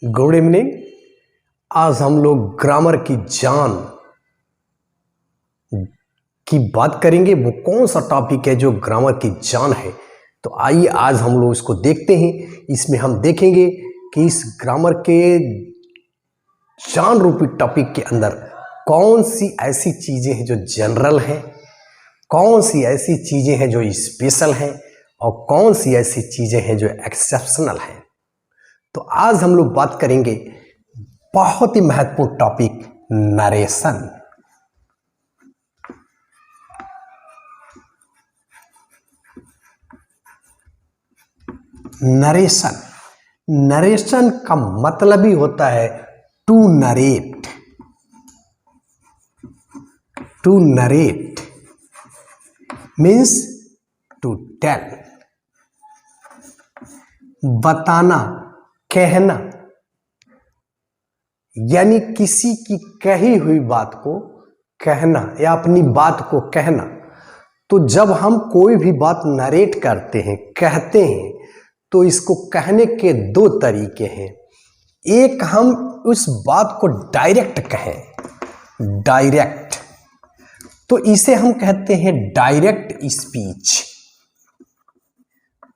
Good evening. आज हम लोग ग्रामर की जान की बात करेंगे। वो कौन सा टॉपिक है जो ग्रामर की जान है? तो आइए आज हम लोग इसको देखते हैं। इसमें हम देखेंगे कि इस ग्रामर के जान रूपी टॉपिक के अंदर कौन सी ऐसी चीज़ें हैं जो जनरल हैं, कौन सी ऐसी चीज़ें हैं जो स्पेशल हैं और कौन सी ऐसी चीज़ें हैं जो एक्सेप्शनल हैं। तो आज हम लोग बात करेंगे बहुत ही महत्वपूर्ण टॉपिक, नरेशन। नरेशन नरेशन का मतलब ही होता है to narrate. To narrate means to tell, बताना, कहना, यानी किसी की कही हुई बात को कहना या अपनी बात को कहना। तो जब हम कोई भी बात नरेट करते हैं, कहते हैं, तो इसको कहने के दो तरीके हैं। एक, हम उस बात को डायरेक्ट कहें, डायरेक्ट, तो इसे हम कहते हैं डायरेक्ट स्पीच।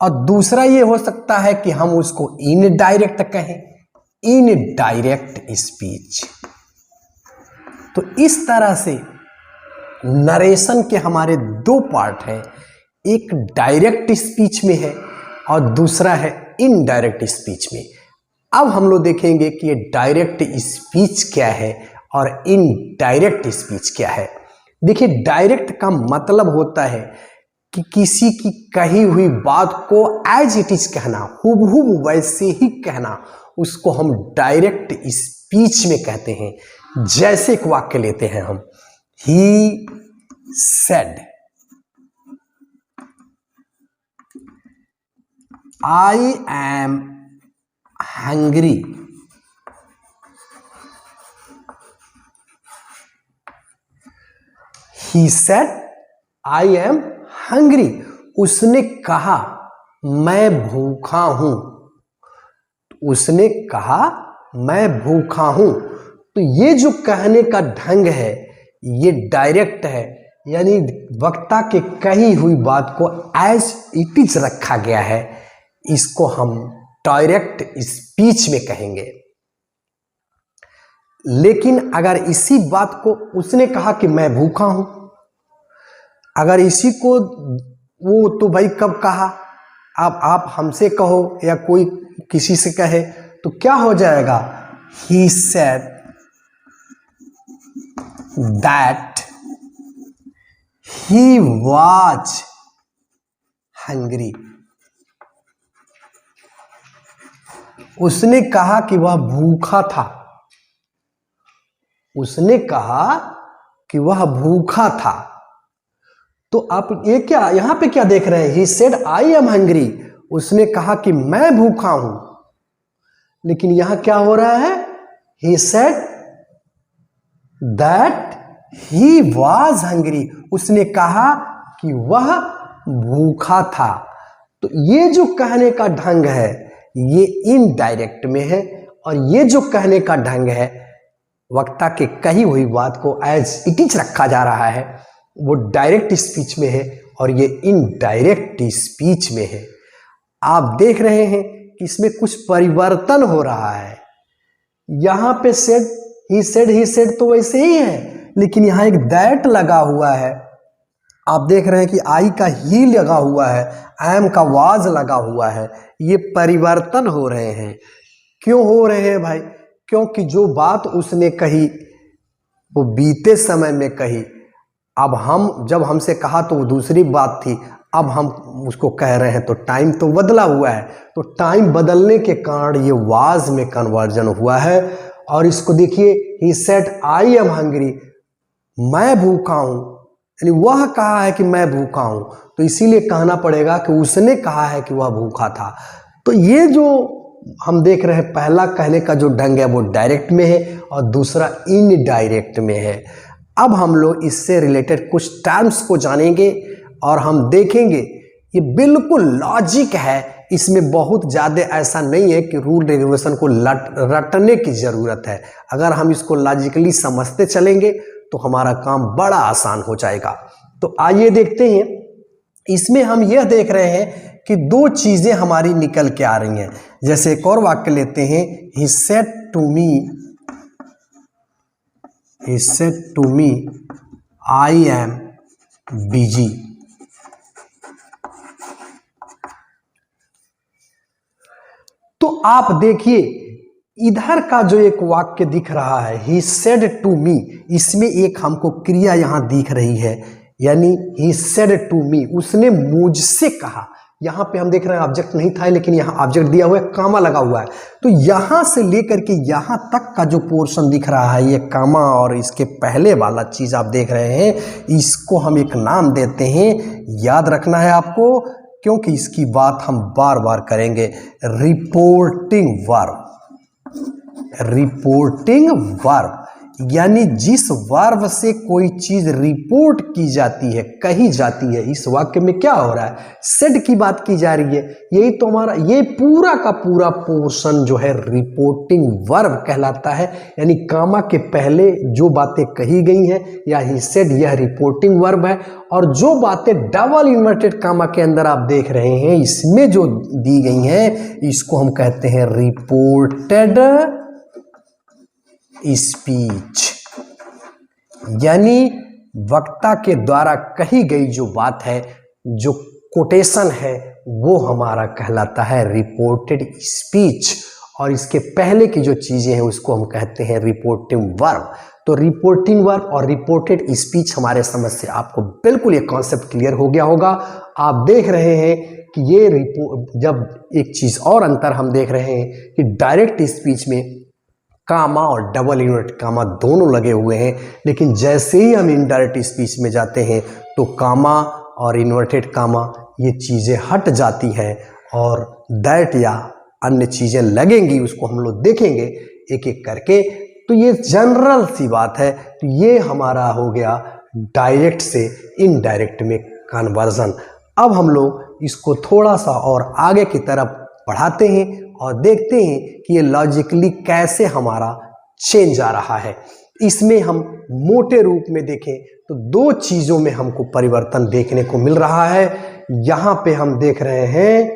और दूसरा ये हो सकता है कि हम उसको इनडायरेक्ट कहें, इनडायरेक्ट स्पीच। तो इस तरह से नरेशन के हमारे दो पार्ट हैं, एक डायरेक्ट स्पीच में है और दूसरा है इनडायरेक्ट स्पीच में। अब हम लोग देखेंगे कि ये डायरेक्ट स्पीच क्या है और इनडायरेक्ट स्पीच क्या है। देखिए, डायरेक्ट का मतलब होता है कि किसी की कही हुई बात को एज इट इज कहना, हुबहू वैसे ही कहना, उसको हम डायरेक्ट स्पीच में कहते हैं। जैसे एक वाक्य लेते हैं हम, he said, I am hungry. He said I am hungry, उसने कहा मैं भूखा हूं। उसने कहा मैं भूखा हूं। तो ये जो कहने का ढंग है ये डायरेक्ट है, यानी वक्ता के कही हुई बात को एज इट इज रखा गया है। इसको हम डायरेक्ट स्पीच में कहेंगे। लेकिन अगर इसी बात को उसने कहा कि मैं भूखा हूं, अगर इसी को वो तो भाई कब कहा, अब आप हमसे कहो या कोई किसी से कहे तो क्या हो जाएगा? He said that he was hungry. उसने कहा कि वह भूखा था। उसने कहा कि वह भूखा था। तो आप ये क्या यहां पे क्या देख रहे हैं? He said I am hungry. उसने कहा कि मैं भूखा हूं। लेकिन यहां क्या हो रहा है? He said that he was hungry. उसने कहा कि वह भूखा था। तो ये जो कहने का ढंग है ये इनडायरेक्ट में है, और ये जो कहने का ढंग है वक्ता के कही हुई बात को एज इट इज रखा जा रहा है, वो डायरेक्ट स्पीच में है और ये इनडायरेक्ट स्पीच में है। आप देख रहे हैं कि इसमें कुछ परिवर्तन हो रहा है। यहां पे सेड, ही सेड तो वैसे ही है, लेकिन यहां एक दैट लगा हुआ है। आप देख रहे हैं कि आई का ही लगा हुआ है, एम का वाज लगा हुआ है। ये परिवर्तन हो रहे हैं। क्यों हो रहे हैं भाई? क्योंकि जो बात उसने कही वो बीते समय में कही। अब हम जब हमसे कहा तो वो दूसरी बात थी, अब हम उसको कह रहे हैं तो टाइम तो बदला हुआ है। तो टाइम बदलने के कारण ये वाज में कन्वर्जन हुआ है। और इसको देखिए, he said I am hungry, मैं भूखा हूं, यानी वह कहा है कि मैं भूखा हूं, तो इसीलिए कहना पड़ेगा कि उसने कहा है कि वह भूखा था। तो ये जो हम देख रहे हैं, पहला कहने का जो ढंग है वो डायरेक्ट में है और दूसरा इनडायरेक्ट में है। अब हम लोग इससे रिलेटेड कुछ टर्म्स को जानेंगे और हम देखेंगे ये बिल्कुल लॉजिक है, इसमें बहुत ज़्यादा ऐसा नहीं है कि रूल रेगुलेशन को रटने की ज़रूरत है। अगर हम इसको लॉजिकली समझते चलेंगे तो हमारा काम बड़ा आसान हो जाएगा। तो आइए देखते हैं, इसमें हम यह देख रहे हैं कि दो चीज़ें हमारी निकल के आ रही हैं। जैसे एक और वाक्य लेते हैं, he said to me I am busy। तो आप देखिए इधर का जो एक वाक्य दिख रहा है he said to me, इसमें एक हमको क्रिया यहां दिख रही है, यानी he said to me, उसने मुझसे कहा। यहां पे हम देख रहे हैं ऑब्जेक्ट नहीं था, लेकिन यहां ऑब्जेक्ट दिया हुआ है, कामा लगा हुआ है। तो यहां से लेकर के यहां तक का जो पोर्शन दिख रहा है, ये कामा और इसके पहले वाला चीज आप देख रहे हैं, इसको हम एक नाम देते हैं। याद रखना है आपको, क्योंकि इसकी बात हम बार बार करेंगे। रिपोर्टिंग वर्ब, रिपोर्टिंग वर्ब यानी जिस वर्ब से कोई चीज रिपोर्ट की जाती है, कही जाती है। इस वाक्य में क्या हो रहा है, सेड की बात की जा रही है। यही तो हमारा ये पूरा का पूरा पोर्शन जो है रिपोर्टिंग वर्ब कहलाता है। यानी कामा के पहले जो बातें कही गई हैं या ही सेड, यह रिपोर्टिंग वर्ब है। और जो बातें डबल इन्वर्टेड कामा के अंदर आप देख रहे हैं, इसमें जो दी गई हैं, इसको हम कहते हैं रिपोर्टेड स्पीच। यानी वक्ता के द्वारा कही गई जो बात है, जो कोटेशन है, वो हमारा कहलाता है रिपोर्टेड स्पीच। और इसके पहले की जो चीजें हैं उसको हम कहते हैं रिपोर्टिंग वर्ब। तो रिपोर्टिंग वर्ब और रिपोर्टेड स्पीच हमारे समझ से आपको बिल्कुल ये कॉन्सेप्ट क्लियर हो गया होगा। आप देख रहे हैं कि ये जब एक चीज और अंतर हम देख रहे हैं कि डायरेक्ट स्पीच में कामा और डबल इन्वर्टेड कामा दोनों लगे हुए हैं, लेकिन जैसे ही हम इनडायरेक्ट स्पीच में जाते हैं तो कामा और इन्वर्टेड कामा ये चीज़ें हट जाती हैं और दैट या अन्य चीज़ें लगेंगी, उसको हम लोग देखेंगे एक एक करके। तो ये जनरल सी बात है। तो ये हमारा हो गया डायरेक्ट से इनडायरेक्ट में कन्वर्जन। अब हम लोग इसको थोड़ा सा और आगे की तरफ बढ़ाते हैं और देखते हैं कि ये लॉजिकली कैसे हमारा चेंज आ रहा है। इसमें हम मोटे रूप में देखें तो दो चीज़ों में हमको परिवर्तन देखने को मिल रहा है। यहाँ पे हम देख रहे हैं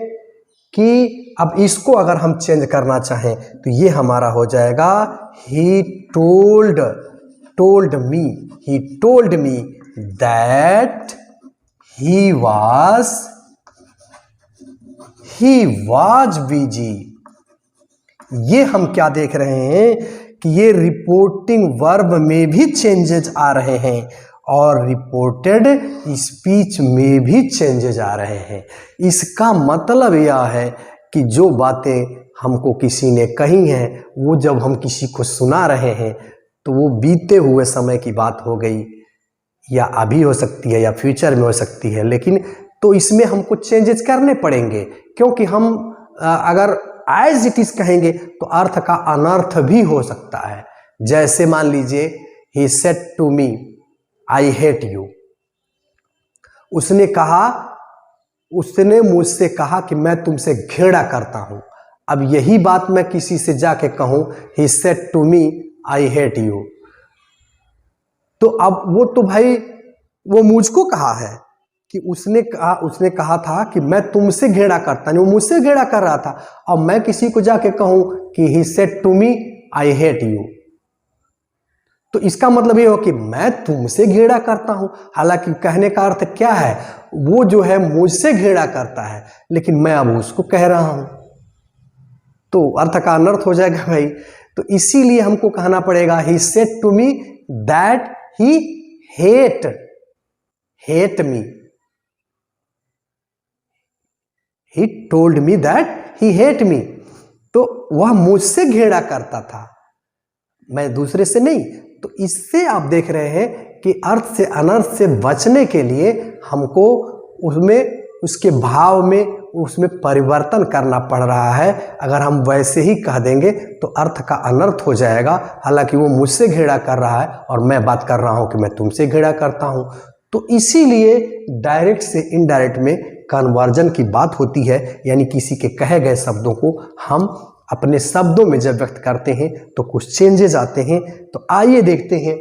कि अब इसको अगर हम चेंज करना चाहें तो ये हमारा हो जाएगा he told me that he was busy। ये हम क्या देख रहे हैं कि ये रिपोर्टिंग वर्ब में भी चेंजेस आ रहे हैं और रिपोर्टेड स्पीच में भी चेंजेस आ रहे हैं। इसका मतलब यह है कि जो बातें हमको किसी ने कही हैं, वो जब हम किसी को सुना रहे हैं तो वो बीते हुए समय की बात हो गई, या अभी हो सकती है या फ्यूचर में हो सकती है, लेकिन तो इसमें हमको चेंजेस करने पड़ेंगे। क्योंकि हम अगर एज इट इज कहेंगे तो अर्थ का अनर्थ भी हो सकता है। जैसे मान लीजिए he said to me I hate you, उसने मुझसे कहा कि मैं तुमसे घृणा करता हूं। अब यही बात मैं किसी से जाके कहूं he said to me I hate you, तो अब वो तो भाई वो मुझको कहा है कि उसने कहा था कि मैं तुमसे घृणा करता नहीं, वो मुझसे घृणा कर रहा था। और मैं किसी को जाके कहूं कि he said to me I hate you, तो इसका मतलब ये हो कि मैं तुमसे घृणा करता हूं। हालांकि कहने का अर्थ क्या है, वो जो है मुझसे घृणा करता है, लेकिन मैं अब उसको कह रहा हूं, तो अर्थ का अनर्थ हो जाएगा भाई। तो इसीलिए हमको कहना पड़ेगा he said to me that he hate me, he told me that he hate me, तो वह मुझसे घृणा करता था, मैं दूसरे से नहीं। तो इससे आप देख रहे हैं कि अर्थ से अनर्थ से बचने के लिए हमको उसमें उसके भाव में उसमें परिवर्तन करना पड़ रहा है। अगर हम वैसे ही कह देंगे तो अर्थ का अनर्थ हो जाएगा। हालांकि वो मुझसे घृणा कर रहा है और मैं बात कर रहा हूं कि मैं तुमसे घृणा करता हूं। तो इसीलिए डायरेक्ट से इनडायरेक्ट में कन्वर्जन की बात होती है, यानी किसी के कहे गए शब्दों को हम अपने शब्दों में जब व्यक्त करते हैं तो कुछ चेंजेस आते हैं। तो आइए देखते हैं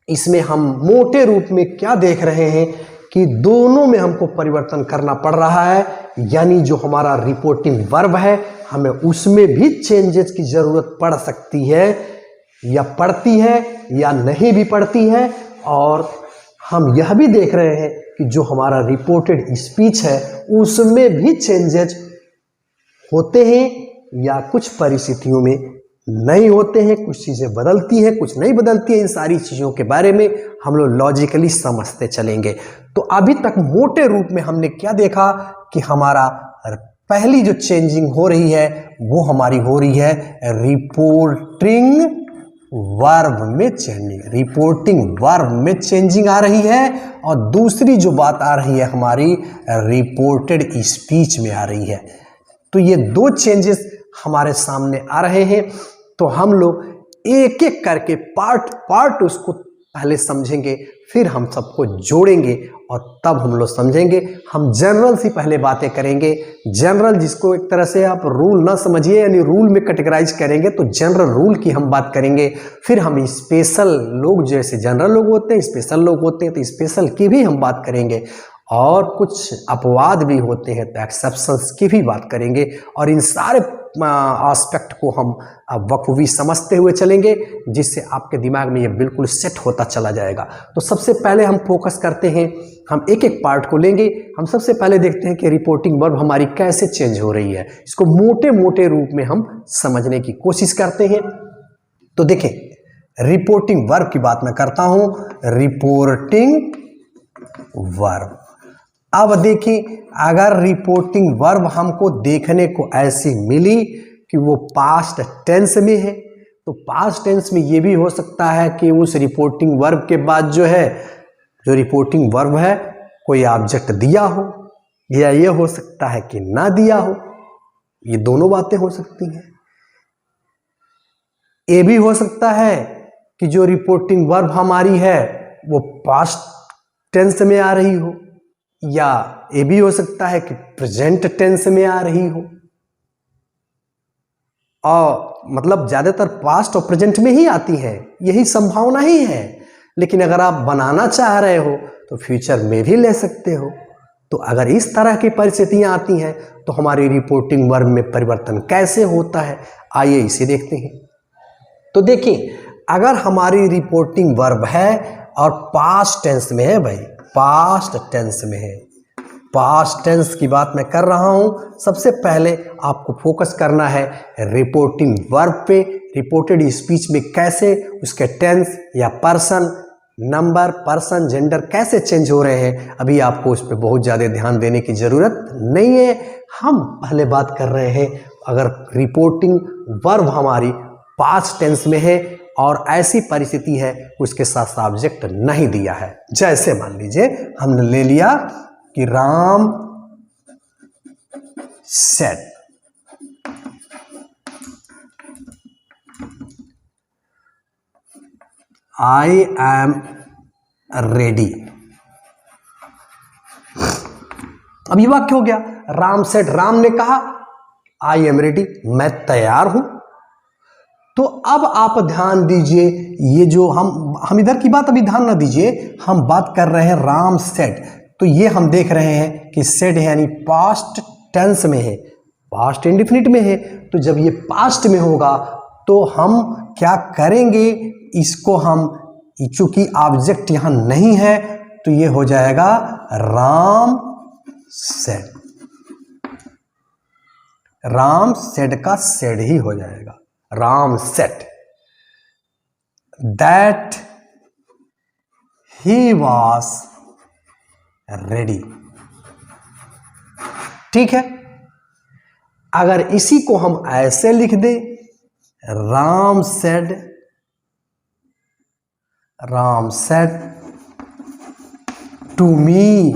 इसमें हम मोटे रूप में क्या देख रहे हैं कि दोनों में हमको परिवर्तन करना पड़ रहा है, यानी जो हमारा रिपोर्टिंग वर्ब है हमें उसमें भी चेंजेस की जरूरत पड़ सकती है, या पड़ती है या नहीं भी पड़ती है। और हम यह भी देख रहे हैं कि जो हमारा रिपोर्टेड स्पीच है उसमें भी चेंजेस होते हैं या कुछ परिस्थितियों में नहीं होते हैं, कुछ चीज़ें बदलती हैं, कुछ नहीं बदलती हैं। इन सारी चीज़ों के बारे में हम लोग लॉजिकली समझते चलेंगे। तो अभी तक मोटे रूप में हमने क्या देखा कि हमारा पहली जो चेंजिंग हो रही है वो हमारी हो रही है रिपोर्टिंग वर्ब में चेंजिंग, रिपोर्टिंग वर्ब में चेंजिंग आ रही है, और दूसरी जो बात आ रही है हमारी रिपोर्टेड स्पीच में आ रही है। तो ये दो चेंजेस हमारे सामने आ रहे हैं। तो हम लोग एक एक करके पार्ट पार्ट उसको पहले समझेंगे, फिर हम सबको जोड़ेंगे और तब हम लोग समझेंगे। हम जनरल सी पहले बातें करेंगे, जनरल जिसको एक तरह से आप रूल ना समझिए, यानी रूल में कैटेगराइज करेंगे तो जनरल रूल की हम बात करेंगे। फिर हम स्पेशल लोग, जैसे जनरल लोग होते हैं स्पेशल लोग होते हैं, तो स्पेशल की भी हम बात करेंगे, और कुछ अपवाद भी होते हैं तो एक्सेप्शंस की भी बात करेंगे। और इन सारे एस्पेक्ट को हम बखूबी समझते हुए चलेंगे, जिससे आपके दिमाग में ये बिल्कुल सेट होता चला जाएगा। तो सबसे पहले हम फोकस करते हैं, हम एक एक पार्ट को लेंगे। हम सबसे पहले देखते हैं कि रिपोर्टिंग वर्ब हमारी कैसे चेंज हो रही है, इसको मोटे मोटे रूप में हम समझने की कोशिश करते हैं। तो देखें, रिपोर्टिंग वर्ब की बात मैं करता हूं, रिपोर्टिंग वर्ब। अब देखिए, अगर रिपोर्टिंग वर्ब हमको देखने को ऐसी मिली कि वो पास्ट टेंस में है, तो पास्ट टेंस में ये भी हो सकता है कि उस रिपोर्टिंग वर्ब के बाद जो है, जो रिपोर्टिंग वर्ब है, कोई ऑब्जेक्ट दिया हो, या ये हो सकता है कि ना दिया हो। ये दोनों बातें हो सकती हैं। ये भी हो सकता है कि जो रिपोर्टिंग वर्ब हमारी है वो पास्ट टेंस में आ रही हो, या ये भी हो सकता है कि प्रेजेंट टेंस में आ रही हो। और मतलब ज्यादातर पास्ट और प्रेजेंट में ही आती है, यही संभावना ही है। लेकिन अगर आप बनाना चाह रहे हो तो फ्यूचर में भी ले सकते हो। तो अगर इस तरह की परिस्थितियां आती हैं तो हमारी रिपोर्टिंग वर्ब में परिवर्तन कैसे होता है, आइए इसे देखते हैं। तो देखिए, अगर हमारी रिपोर्टिंग वर्ब है और पास्ट टेंस में है, भाई पास्ट टेंस में है, पास्ट टेंस की बात मैं कर रहा हूं, सबसे पहले आपको फोकस करना है रिपोर्टिंग वर्ब पे। रिपोर्टेड स्पीच में कैसे उसके टेंस या पर्सन, नंबर, पर्सन, जेंडर कैसे चेंज हो रहे हैं, अभी आपको उस पर बहुत ज़्यादा ध्यान देने की ज़रूरत नहीं है। हम पहले बात कर रहे हैं, अगर रिपोर्टिंग वर्ब हमारी पास्ट टेंस में है और ऐसी परिस्थिति है उसके साथ सब्जेक्ट नहीं दिया है। जैसे मान लीजिए हमने ले लिया कि Ram said, I am ready. अब ये वाक्य हो गया, राम सेड, राम ने कहा आई एम रेडी, मैं तैयार हूं। तो अब आप ध्यान दीजिए, ये जो हम इधर की बात अभी ध्यान ना दीजिए, हम बात कर रहे हैं राम सेड। तो ये हम देख रहे हैं कि सेड है यानी पास्ट टेंस में है, पास्ट इंडिफिनिट में है। तो जब ये पास्ट में होगा तो हम क्या करेंगे, इसको हम, चूंकि ऑब्जेक्ट यहां नहीं है तो ये हो जाएगा राम सेड, राम सेड का सेड ही हो जाएगा, Ram said that he was ready. ठीक है, अगर इसी को हम ऐसे लिख दें, Ram said to me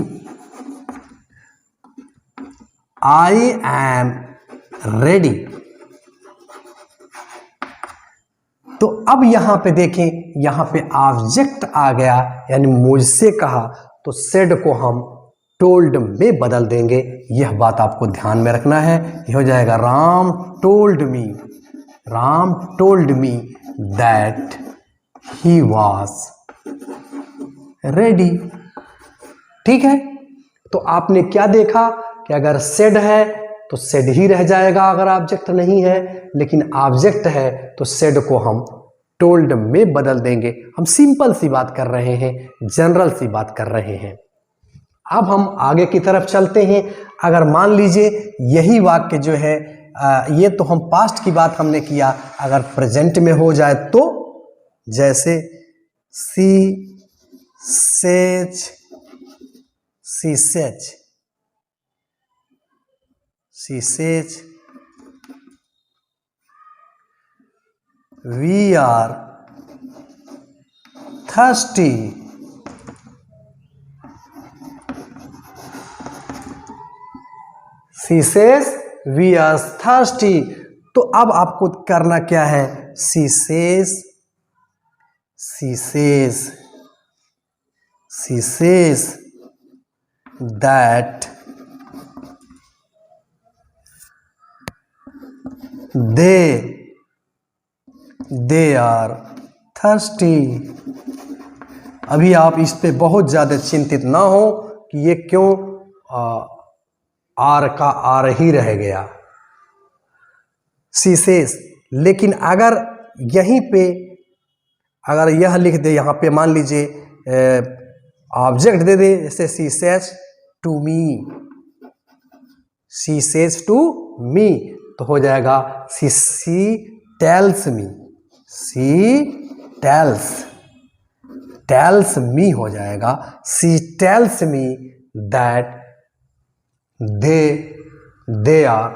I am ready. तो अब यहां पे देखें, यहां पे ऑब्जेक्ट आ गया, यानी मुझसे कहा, तो सेड को हम टोल्ड में बदल देंगे। यह बात आपको ध्यान में रखना है। यह हो जाएगा Ram told me that he was ready. ठीक है, तो आपने क्या देखा कि अगर सेड है तो सेड ही रह जाएगा अगर ऑब्जेक्ट नहीं है, लेकिन ऑब्जेक्ट है तो सेड को हम टोल्ड में बदल देंगे। हम सिंपल सी बात कर रहे हैं, जनरल सी बात कर रहे हैं। अब हम आगे की तरफ चलते हैं। अगर मान लीजिए यही वाक्य जो है ये तो हम पास्ट की बात हमने किया, अगर प्रेजेंट में हो जाए तो जैसे she says we are thirsty, she says we are thirsty। तो अब आपको करना क्या है, she says that they are thirsty। अभी आप इस पे बहुत ज़्यादा चिंतित ना हो कि ये क्यों आर का आर ही रह गया, she says। लेकिन अगर यहीं पे अगर यह लिख दे, यहाँ पे मान लीजिए ऑब्जेक्ट दे दे, जैसे she says to me, तो हो जाएगा she tells me हो जाएगा she tells me that they are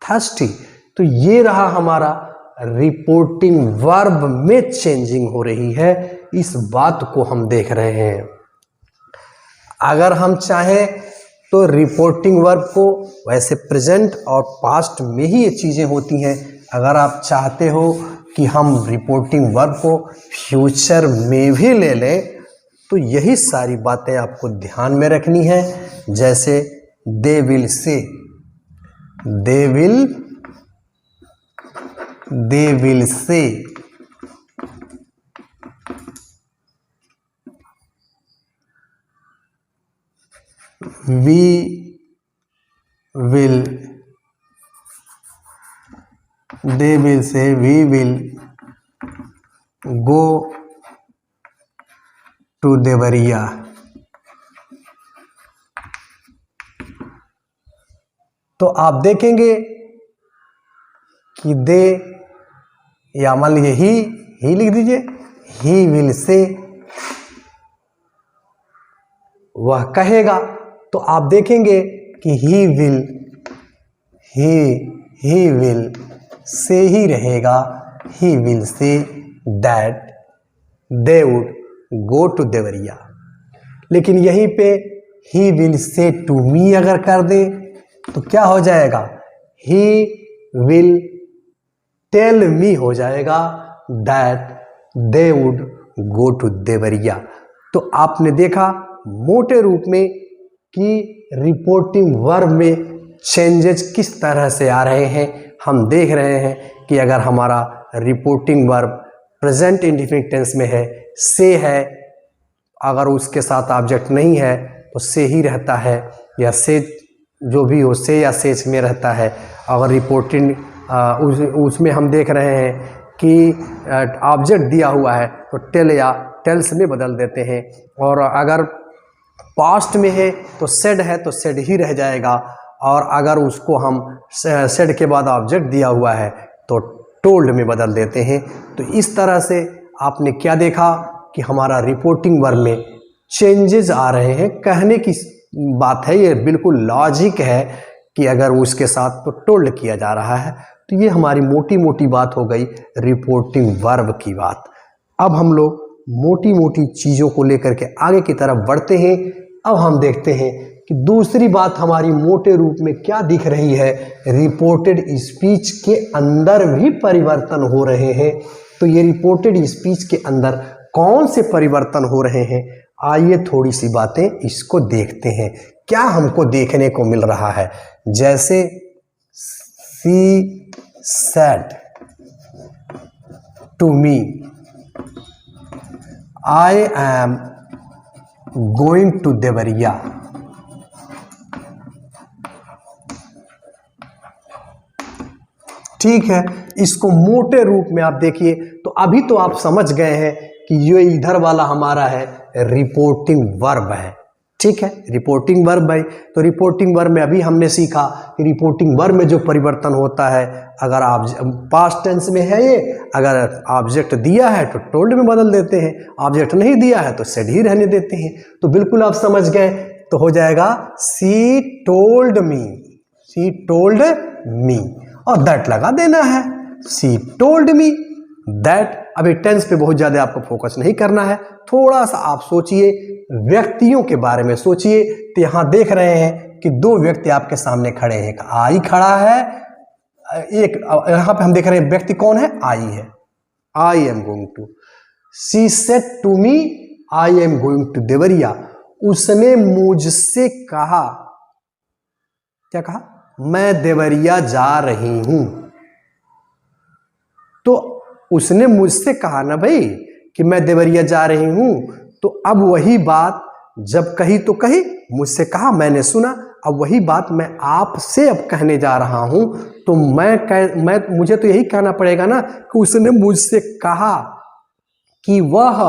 thirsty। तो ये रहा हमारा रिपोर्टिंग वर्ब में चेंजिंग हो रही है, इस बात को हम देख रहे हैं। अगर हम चाहें तो रिपोर्टिंग वर्ब को वैसे प्रेजेंट और पास्ट में ही ये चीज़ें होती हैं। अगर आप चाहते हो कि हम रिपोर्टिंग वर्ब को फ्यूचर में भी ले लें तो यही सारी बातें आपको ध्यान में रखनी है। जैसे they will say, they will say we will go to Deoria. तो आप देखेंगे कि दे, या मान लीजिए ही लिख दीजिए, ही विल से, वह कहेगा। तो आप देखेंगे कि ही विल से ही रहेगा, he will say that they would go to Deoria. लेकिन यहीं पे ही विल से टू मी अगर कर दे तो क्या हो जाएगा, ही विल टेल मी हो जाएगा that they would go to Deoria. तो आपने देखा मोटे रूप में कि रिपोर्टिंग वर्ब में चेंजेस किस तरह से आ रहे हैं। हम देख रहे हैं कि अगर हमारा reporting verb present indefinite tense में है, से है, अगर उसके साथ ऑब्जेक्ट नहीं है तो से ही रहता है, या से जो भी हो से या सेज में रहता है। अगर रिपोर्टिंग उसमें हम देख रहे हैं कि ऑब्जेक्ट दिया हुआ है तो टेल या टेल्स में बदल देते हैं, और अगर पास्ट में है तो सेड है तो सेड ही रह जाएगा, और अगर उसको हम सेड के बाद ऑब्जेक्ट दिया हुआ है तो टोल्ड में बदल देते हैं। तो इस तरह से आपने क्या देखा कि हमारा रिपोर्टिंग वर्ब में चेंजेस आ रहे हैं। कहने की बात है, ये बिल्कुल लॉजिक है कि अगर उसके साथ तो टोल्ड किया जा रहा है। तो ये हमारी मोटी मोटी बात हो गई रिपोर्टिंग वर्ब की बात। अब हम लोग मोटी मोटी चीज़ों को लेकर के आगे की तरफ बढ़ते हैं। अब हम देखते हैं कि दूसरी बात हमारी मोटे रूप में क्या दिख रही है। रिपोर्टेड स्पीच के अंदर भी परिवर्तन हो रहे हैं। तो ये रिपोर्टेड स्पीच के अंदर कौन से परिवर्तन हो रहे हैं, आइए थोड़ी सी बातें इसको देखते हैं क्या हमको देखने को मिल रहा है, जैसे she said to me I am going to Deoria. ठीक है, इसको मोटे रूप में आप देखिए तो अभी तो आप समझ गए हैं कि ये इधर वाला हमारा है रिपोर्टिंग वर्ब है। ठीक है, रिपोर्टिंग वर्ब है। तो रिपोर्टिंग वर्ब में अभी हमने सीखा कि रिपोर्टिंग वर्ब में जो परिवर्तन होता है, अगर आप पास्ट टेंस में है ये, अगर ऑब्जेक्ट दिया है तो टोल्ड में बदल देते हैं, ऑब्जेक्ट नहीं दिया है तो सेड ही रहने देते हैं। तो बिल्कुल आप समझ गए, तो हो जाएगा सी टोल्ड मी, सी टोल्ड मी, और दैट लगा देना है, सी टोल्ड मी दैट। अभी टेंस पे बहुत ज्यादा आपको फोकस नहीं करना है, थोड़ा सा आप सोचिए, व्यक्तियों के बारे में सोचिए। तो यहां देख रहे हैं कि दो व्यक्ति आपके सामने खड़े हैं, एक आई खड़ा है, एक यहां पे हम देख रहे हैं व्यक्ति कौन है, आई है। I am going to, she said to me I am going to Deoria. उसने मुझसे कहा, क्या कहा, मैं देवरिया जा रही हूं। तो उसने मुझसे कहा ना भाई कि मैं देवरिया जा रही हूं, तो अब वही बात जब कही तो कही, मुझसे कहा, मैंने सुना, अब वही बात मैं आपसे अब कहने जा रहा हूं। तो मुझे तो यही कहना पड़ेगा ना कि उसने मुझसे कहा कि वह,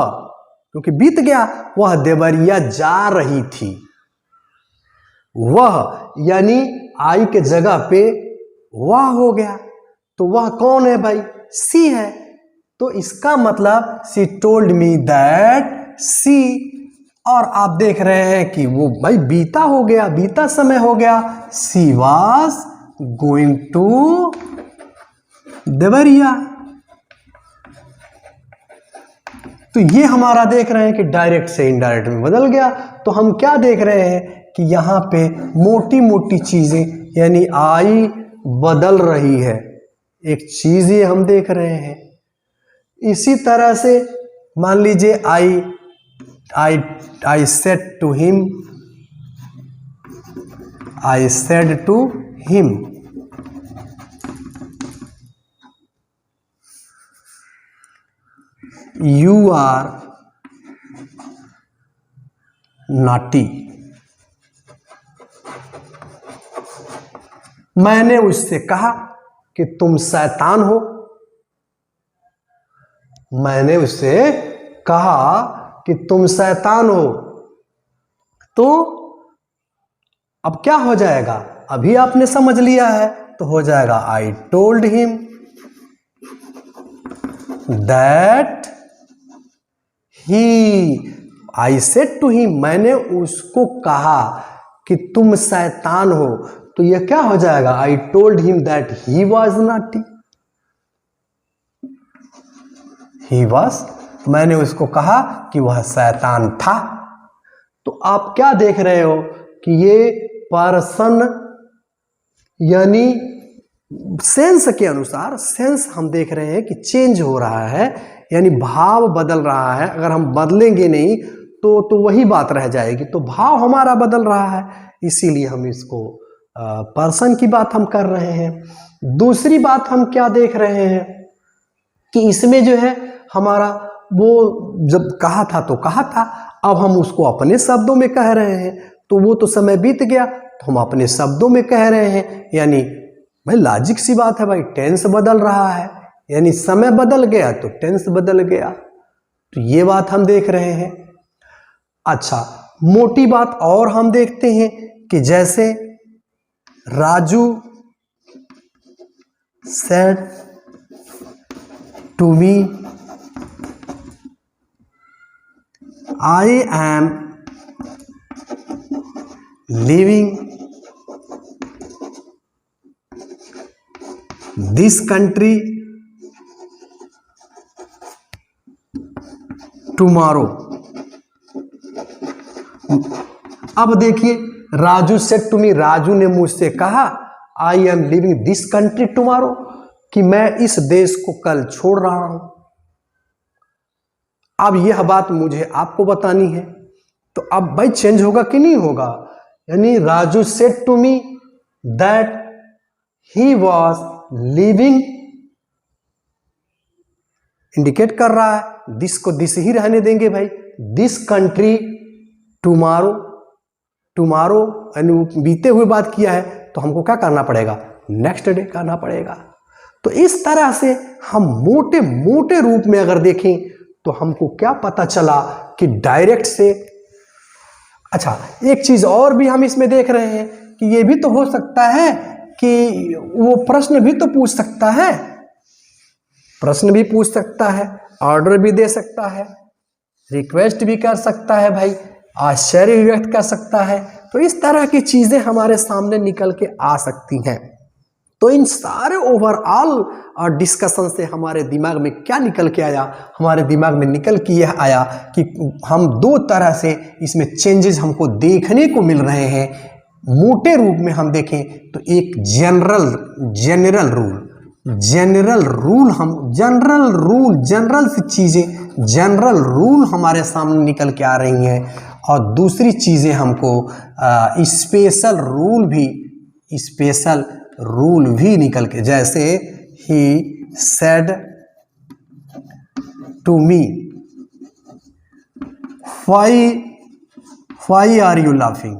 क्योंकि बीत गया, वह देवरिया जा रही थी। वह यानी आई के जगह पे वह हो गया, तो वह कौन है भाई, सी है। तो इसका मतलब सी टोल्ड मी दैट सी, और आप देख रहे हैं कि वो भाई बीता हो गया, बीता समय हो गया, she was going to Deoria. तो ये हमारा देख रहे हैं कि डायरेक्ट से इनडायरेक्ट में बदल गया। तो हम क्या देख रहे हैं कि यहाँ पे मोटी मोटी चीजें, यानी आई बदल रही है, एक चीज ये हम देख रहे हैं। इसी तरह से मान लीजिए I said to him, I said to him, you are naughty. मैंने उससे कहा कि तुम शैतान हो। मैंने उससे कहा कि तुम शैतान हो। तो अब क्या हो जाएगा, अभी आपने समझ लिया है, तो हो जाएगा I told him that he, I said to him, मैंने उसको कहा कि तुम शैतान हो। तो यह क्या हो जाएगा, I told him that he was naughty. He was, मैंने उसको कहा कि वह शैतान था। तो आप क्या देख रहे हो कि ये पर्सन यानी सेंस के अनुसार, सेंस हम देख रहे हैं कि चेंज हो रहा है, यानी भाव बदल रहा है। अगर हम बदलेंगे नहीं तो वही बात रह जाएगी। तो भाव हमारा बदल रहा है, इसीलिए हम इसको पर्सन की बात हम कर रहे हैं। दूसरी बात हम क्या देख रहे हैं कि इसमें जो है हमारा वो जब कहा था तो कहा था, अब हम उसको अपने शब्दों में कह रहे हैं। तो वो तो समय बीत गया, तो हम अपने शब्दों में कह रहे हैं। यानी भाई लॉजिक सी बात है भाई, टेंस बदल रहा है, यानी समय बदल गया तो टेंस बदल गया। तो ये बात हम देख रहे हैं। अच्छा, मोटी बात और हम देखते हैं कि जैसे Raju said to me I am leaving this country tomorrow. अब देखिए, Raju said to me, Raju ने मुझसे कहा I am leaving this country tomorrow, कि मैं इस देश को कल छोड़ रहा हूं। अब यह बात मुझे आपको बतानी है, तो अब भाई चेंज होगा कि नहीं होगा, यानी Raju said to me that he was leaving, indicate कर रहा है, दिस को दिस ही रहने देंगे भाई, दिस कंट्री टुमारो, टुमारो यानी बीते हुए बात किया है तो हमको क्या करना पड़ेगा, नेक्स्ट डे करना पड़ेगा। तो इस तरह से हम मोटे मोटे रूप में अगर देखें तो हमको क्या पता चला कि डायरेक्ट से, अच्छा एक चीज और भी हम इसमें देख रहे हैं कि ये भी तो हो सकता है कि वो प्रश्न भी तो पूछ सकता है, प्रश्न भी पूछ सकता है, ऑर्डर भी दे सकता है, रिक्वेस्ट भी कर सकता है भाई, आश्चर्य व्यक्त कर सकता है। तो इस तरह की चीजें हमारे सामने निकल के आ सकती हैं। तो इन सारे ओवरऑल डिस्कशन से हमारे दिमाग में क्या निकल के आया, हमारे दिमाग में निकल के यह आया कि हम दो तरह से इसमें चेंजेस हमको देखने को मिल रहे हैं। मोटे रूप में हम देखें तो एक जनरल सी चीजें, जनरल रूल हमारे सामने निकल के आ रही हैं, और दूसरी चीजें हमको स्पेशल रूल भी निकल के, जैसे ही said to me why are you laughing,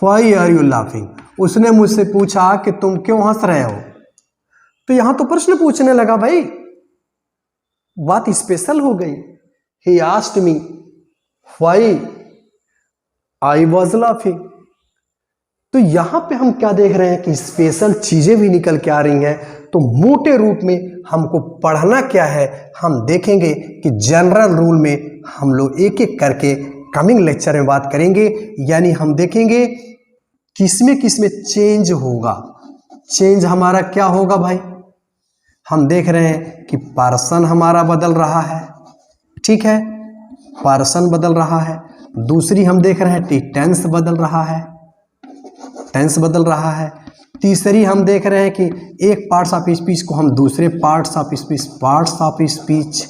why are you laughing, उसने मुझसे पूछा कि तुम क्यों हंस रहे हो। तो यहां तो प्रश्न पूछने लगा भाई, बात स्पेशल हो गई। He asked me why I was laughing. तो यहां पे हम क्या देख रहे हैं कि स्पेशल चीजें भी निकल के आ रही हैं। तो मोटे रूप में हमको पढ़ना क्या है, हम देखेंगे कि जनरल रूल में हम लोग एक एक करके कमिंग लेक्चर में बात करेंगे, यानी हम देखेंगे किसमें किसमें चेंज होगा। चेंज हमारा क्या होगा भाई, हम देख रहे हैं कि पर्सन हमारा बदल रहा है, ठीक है, पर्सन बदल रहा है। दूसरी हम देख रहे हैं कि टेंस बदल रहा है, टेंस बदल रहा है। तीसरी हम देख रहे हैं कि एक पार्ट्स ऑफ स्पीच को हम दूसरे पार्ट्स ऑफ स्पीच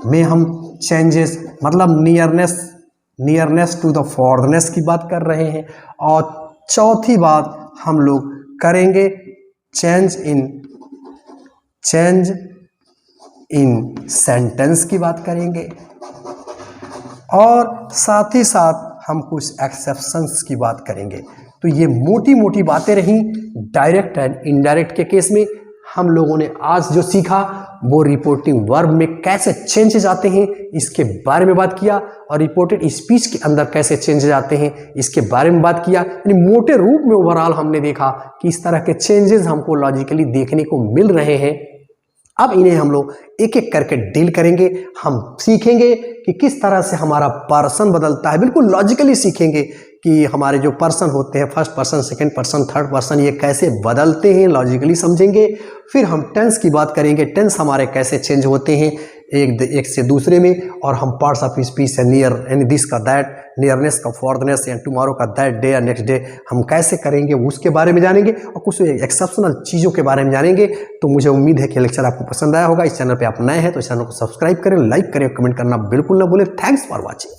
में हम चेंजेस, मतलब नियरनेस टू द फॉरनेस की बात कर रहे हैं। और चौथी बात हम लोग करेंगे चेंज इन सेंटेंस की बात करेंगे, और साथ ही साथ हम कुछ एक्सेप्शंस की बात करेंगे। तो ये मोटी मोटी बातें रहीं डायरेक्ट एंड इनडायरेक्ट के केस में। हम लोगों ने आज जो सीखा वो रिपोर्टिंग वर्ब में कैसे चेंजेस आते हैं इसके बारे में बात किया, और रिपोर्टेड स्पीच के अंदर कैसे चेंजेस आते हैं इसके बारे में बात किया। यानी मोटे रूप में ओवरऑल हमने देखा कि इस तरह के चेंजेस हमको लॉजिकली देखने को मिल रहे हैं। अब इन्हें हम लोग एक एक करके डील करेंगे। हम सीखेंगे कि किस तरह से हमारा पर्सन बदलता है, बिल्कुल लॉजिकली सीखेंगे कि हमारे जो पर्सन होते हैं, first person, second person, third person, ये कैसे बदलते हैं, लॉजिकली समझेंगे। फिर हम टेंस की बात करेंगे, टेंस हमारे कैसे चेंज होते हैं एक से दूसरे में। और हम पार्ट्स ऑफ स्पीच से नियर, यानी दिस का दैट, नियरनेस का फॉरनेस, या टुमारो का दैट डे या नेक्स्ट डे हम कैसे करेंगे उसके बारे में जानेंगे, और कुछ एक्सेप्शनल चीज़ों के बारे में जानेंगे। तो मुझे उम्मीद है कि लेक्चर आपको पसंद आया होगा। इस चैनल पर आप नए हैं तो इस चैनल को सब्सक्राइब करें, लाइक करें, कमेंट करना बिल्कुल ना भूलें। Thanks for watching.